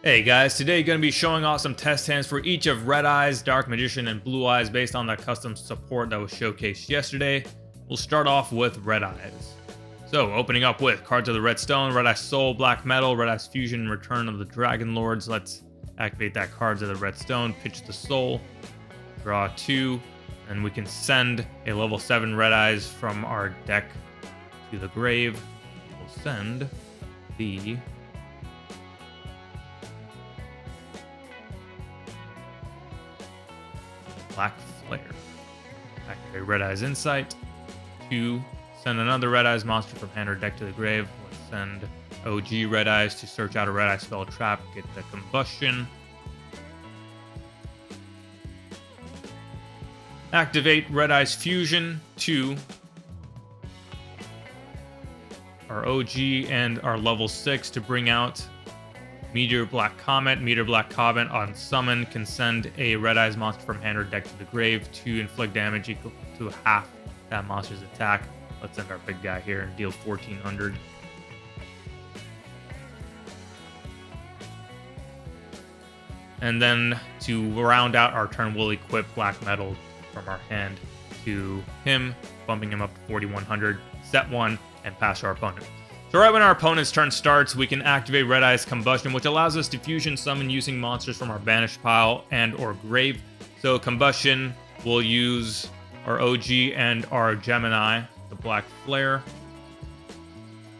Hey guys, today going to be showing off some test hands for each of Red Eyes, Dark Magician, and Blue Eyes based on that custom support that was showcased yesterday. We'll start off with Red Eyes. So, opening up with cards of the Red Stone, Red Eyes Soul, Black Metal, Red Eyes Fusion, Return of the Dragon Lords. Let's activate that cards of the Red Stone, pitch the Soul, draw 2, and we can send a level 7 Red Eyes from our deck to the grave. We'll send the Black Flare. Activate Red Eyes Insight. 2. Send another Red Eyes monster from hand or deck to the grave. Let's send OG Red Eyes to search out a Red Eye spell trap. Get the Combustion. Activate Red Eyes Fusion. 2. Our OG and our level 6 to bring out Meteor Black Comet. Meteor Black Comet on summon can send a Red Eyes monster from hand or deck to the grave to inflict damage equal to half that monster's attack. Let's send our big guy here and deal 1400. And then to round out our turn, we'll equip Black Metal from our hand to him, bumping him up to 4100, set 1, and pass our opponent. So right when our opponent's turn starts, we can activate Red Eyes Combustion, which allows us to fusion summon using monsters from our banished pile and or grave. So Combustion will use our OG and our Gemini, the Black Flare,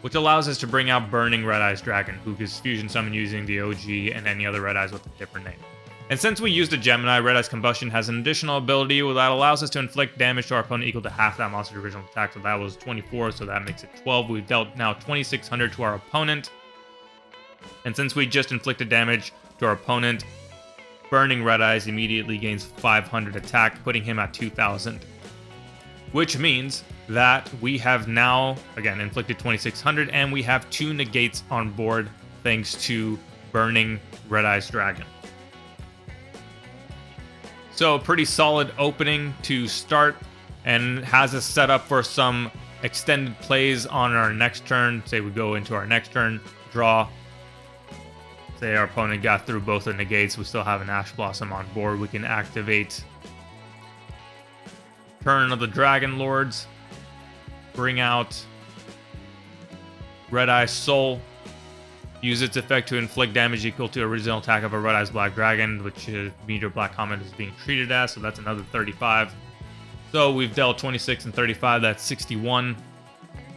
which allows us to bring out Burning Red Eyes Dragon, who is fusion summon using the OG and any other Red Eyes with a different name. And since we used a Gemini, Red Eyes Combustion has an additional ability that allows us to inflict damage to our opponent equal to half that monster's original attack. So that was 24, so that makes it 12. We've dealt now 2600 to our opponent. And since we just inflicted damage to our opponent, Burning Red Eyes immediately gains 500 attack, putting him at 2000. Which means that we have now, again, inflicted 2600, and we have 2 negates on board thanks to Burning Red Eyes Dragon. So pretty solid opening to start, and has us set up for some extended plays on our next turn. Say we go into our next turn, draw. Say our opponent got through both the negates, we still have an Ash Blossom on board. We can activate Return of the Dragon Lords, bring out Red Eyes Soul, use its effect to inflict damage equal to original attack of a Red Eyes Black Dragon, which Meteor Black Comet is being treated as, so that's another 35. So we've dealt 26 and 35, that's 61.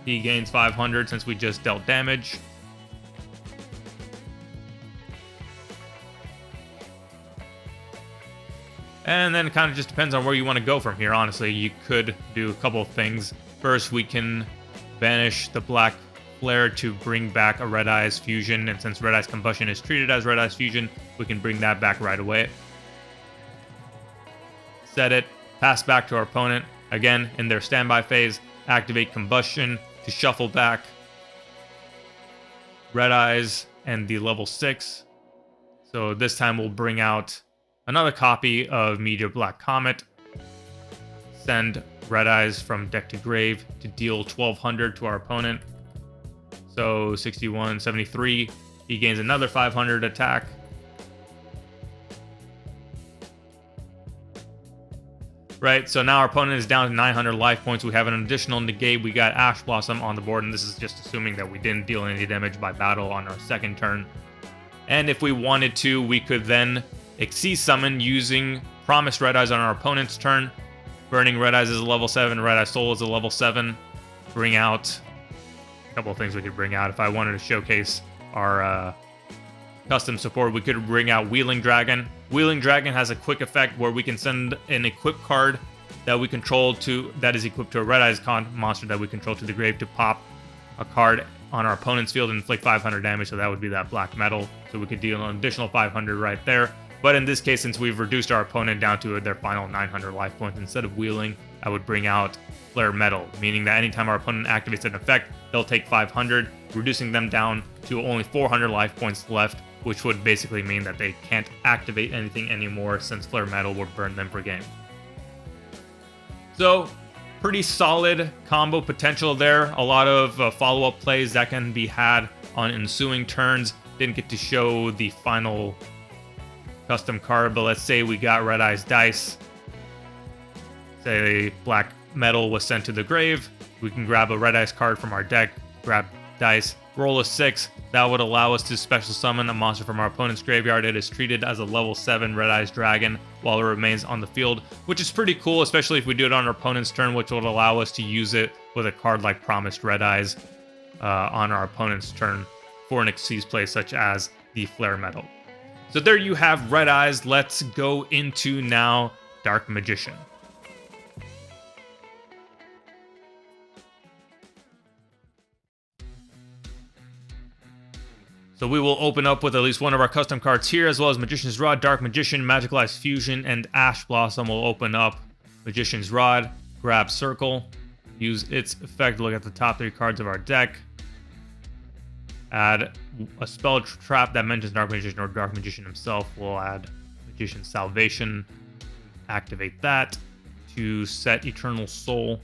He gains 500 since we just dealt damage. And then it kind of just depends on where you want to go from here, honestly. You could do a couple of things. First, we can banish the Black Flare to bring back a Red Eyes Fusion, and since Red Eyes Combustion is treated as Red Eyes Fusion, we can bring that back right away. Set it, pass back to our opponent. Again, in their standby phase, activate Combustion to shuffle back Red Eyes and the level 6. So this time we'll bring out another copy of Meteor Black Comet. Send Red Eyes from deck to grave to deal 1200 to our opponent. So 61, 73. He gains another 500 attack. Right, so now our opponent is down to 900 life points. We have an additional negate. We got Ash Blossom on the board, and this is just assuming that we didn't deal any damage by battle on our second turn. And if we wanted to, we could then Xyz summon using Promised Red Eyes on our opponent's turn. Burning Red Eyes is a level 7, Red Eye Soul is a level 7. Bring out a couple of things we could bring out. If I wanted to showcase our custom support, we could bring out Wheeling Dragon. Wheeling Dragon has a quick effect where we can send an equipped card that we control that is equipped to a Red Eyes monster that we control to the grave to pop a card on our opponent's field and inflict 500 damage, so that would be that Black Metal. So we could deal an additional 500 right there. But in this case, since we've reduced our opponent down to their final 900 life points, instead of Wheeling, I would bring out Flare Metal, meaning that anytime our opponent activates an effect, they'll take 500, reducing them down to only 400 life points left, which would basically mean that they can't activate anything anymore since Flare Metal would burn them per game. So, pretty solid combo potential there. A lot of follow-up plays that can be had on ensuing turns. didn't get to show the final custom card, but let's say we got Red Eyes Dice. Say black metal was sent to the grave. We can grab a Red Eyes card from our deck, grab dice, roll a 6. That would allow us to special summon a monster from our opponent's graveyard. It is treated as a level 7 Red Eyes Dragon while it remains on the field, which is pretty cool, especially if we do it on our opponent's turn, which would allow us to use it with a card like Promised Red Eyes on our opponent's turn for an Xyz play such as the Flare Metal. So there you have Red Eyes. Let's go into now Dark Magician. So we will open up with at least one of our custom cards here, as well as Magician's Rod, Dark Magician, Magicalized Fusion, and Ash Blossom. We'll open up Magician's Rod, grab Circle, use its effect, look at the top 3 cards of our deck, add a spell trap that mentions Dark Magician or Dark Magician himself. We'll add Magician's Salvation, activate that to set Eternal Soul.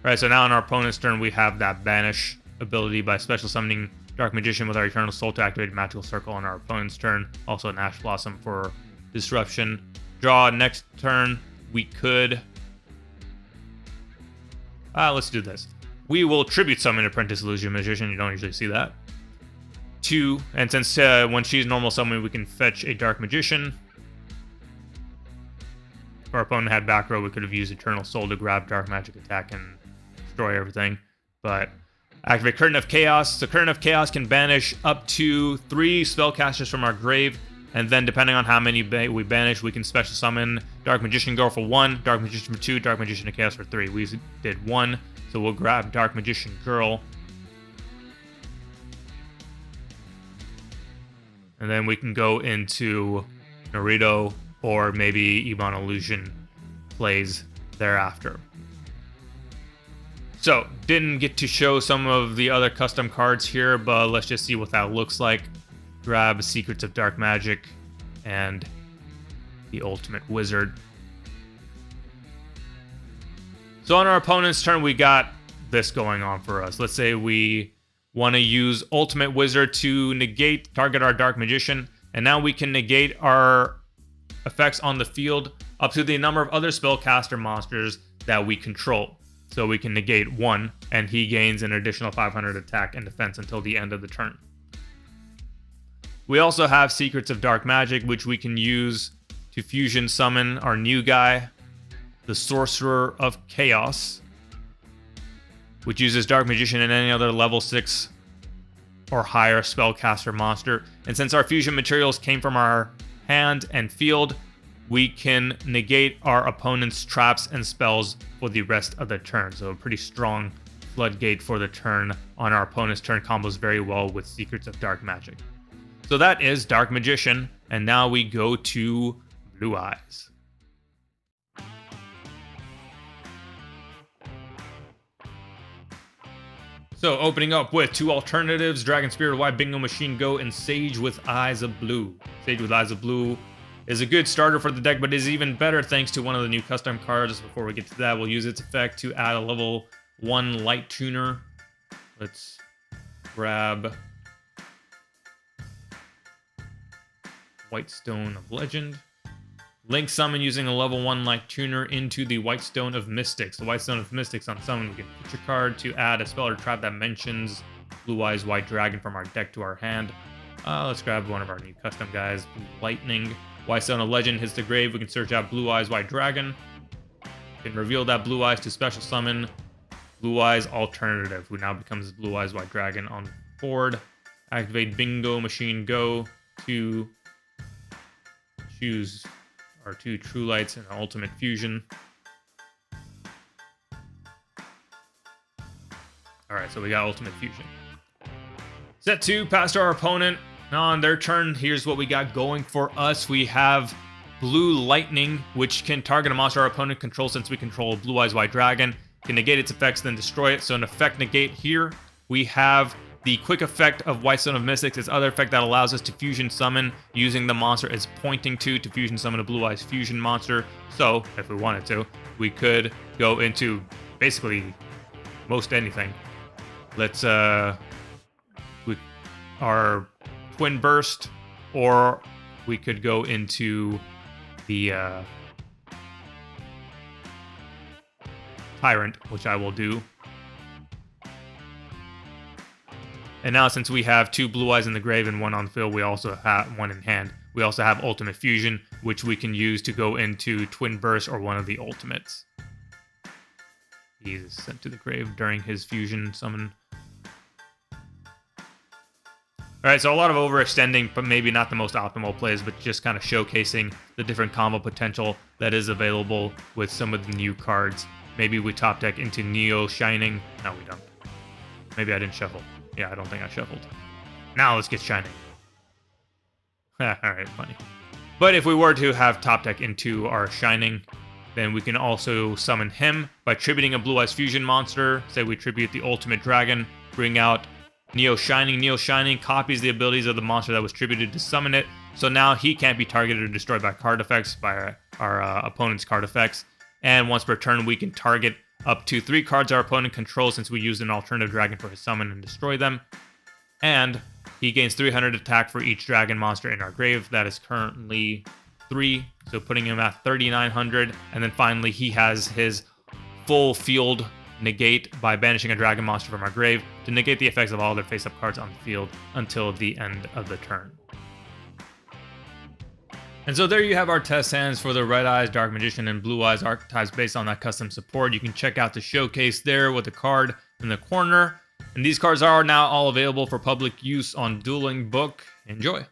Alright, so now on our opponent's turn, we have that Banish ability by special summoning Dark Magician with our Eternal Soul to activate Magical Circle on our opponent's turn. Also an Ash Blossom for disruption. Draw next turn. We could... let's do this. We will Tribute Summon Apprentice Illusion Magician. You don't usually see that. 2, and since when she's normal summon, we can fetch a Dark Magician. If our opponent had back row, we could have used Eternal Soul to grab Dark Magic Attack and destroy everything. But activate Curtain of Chaos. So Curtain of Chaos can banish up to 3 spellcasters from our grave, and then depending on how many we banish, we can special summon Dark Magician Girl for 1, Dark Magician for 2, Dark Magician of Chaos for 3. We did 1, so we'll grab Dark Magician Girl. And then we can go into Naruto or maybe Ebon Illusion plays thereafter. So, didn't get to show some of the other custom cards here, but let's just see what that looks like. Grab Secrets of Dark Magic and the Ultimate Wizard. So on our opponent's turn, we got this going on for us. Let's say we want to use Ultimate Wizard to target our Dark Magician, and now we can negate our effects on the field up to the number of other Spellcaster monsters that we control. So we can negate 1, and he gains an additional 500 attack and defense until the end of the turn. We also have Secrets of Dark Magic, which we can use to fusion summon our new guy, the Sorcerer of Chaos, which uses Dark Magician and any other level 6 or higher Spellcaster monster. And since our fusion materials came from our hand and field, we can negate our opponent's traps and spells for the rest of the turn. So a pretty strong floodgate for the turn on our opponent's turn. Combos very well with Secrets of Dark Magic. So that is Dark Magician, and now we go to Blue Eyes. So opening up with 2 alternatives, Dragon Spirit White, Bingo Machine Go, and Sage with Eyes of Blue. Sage with Eyes of Blue is a good starter for the deck, but is even better thanks to one of the new custom cards. Before we get to that, we'll use its effect to add a level 1 Light Tuner. Let's grab Whitestone of Legend. Link summon using a level 1 Light Tuner into the Whitestone of Mystics. The Whitestone of Mystics on summon, we can put your card to add a spell or trap that mentions Blue Eyes White Dragon from our deck to our hand. Let's grab one of our new custom guys, Lightning. Whitestone of Legend hits the grave. We can search out Blue Eyes White Dragon. We can reveal that Blue Eyes to special summon Blue Eyes Alternative, who now becomes Blue Eyes White Dragon on the board. Activate Bingo Machine Go to choose our 2 True Lights and Ultimate Fusion. Alright, so we got Ultimate Fusion. Set 2, pass to our opponent. Now on their turn, here's what we got going for us. We have Blue Lightning, which can target a monster our opponent controls since we control Blue Eyes White Dragon. Can negate its effects, then destroy it. So an effect negate here. We have the quick effect of Whitestone of Mystics, its other effect that allows us to fusion summon using the monster it's pointing to fusion summon a Blue Eyes Fusion monster. So, if we wanted to, we could go into basically most anything. Let's our Twin Burst, or we could go into the Tyrant, which I will do. And now, since we have 2 Blue Eyes in the grave and 1 on the field, we also have 1 in hand. We also have Ultimate Fusion, which we can use to go into Twin Burst or one of the Ultimates. He's sent to the grave during his fusion summon. Alright, so a lot of overextending, but maybe not the most optimal plays, but just kind of showcasing the different combo potential that is available with some of the new cards. Maybe we top deck into Neo Shining. No, we don't. Maybe I didn't shuffle. Yeah, I don't think I shuffled. Now let's get Shining. Alright, funny. But if we were to have top deck into our Shining, then we can also summon him by tributing a Blue Eyes Fusion monster. Say we tribute the Ultimate Dragon, bring out Neo Shining. Neo Shining copies the abilities of the monster that was tributed to summon it. So now he can't be targeted or destroyed by card effects, by our opponent's card effects. And once per turn, we can target up to 3 cards our opponent controls since we used an alternative dragon for his summon and destroy them. And he gains 300 attack for each dragon monster in our grave. That is currently 3, so putting him at 3,900. And then finally, he has his full field negate by banishing a dragon monster from our grave to negate the effects of all their face-up cards on the field until the end of the turn. And so there you have our test hands for the Red Eyes, Dark Magician, and Blue Eyes archetypes based on that custom support. You can check out the showcase there with the card in the corner. And these cards are now all available for public use on Dueling Book. Enjoy.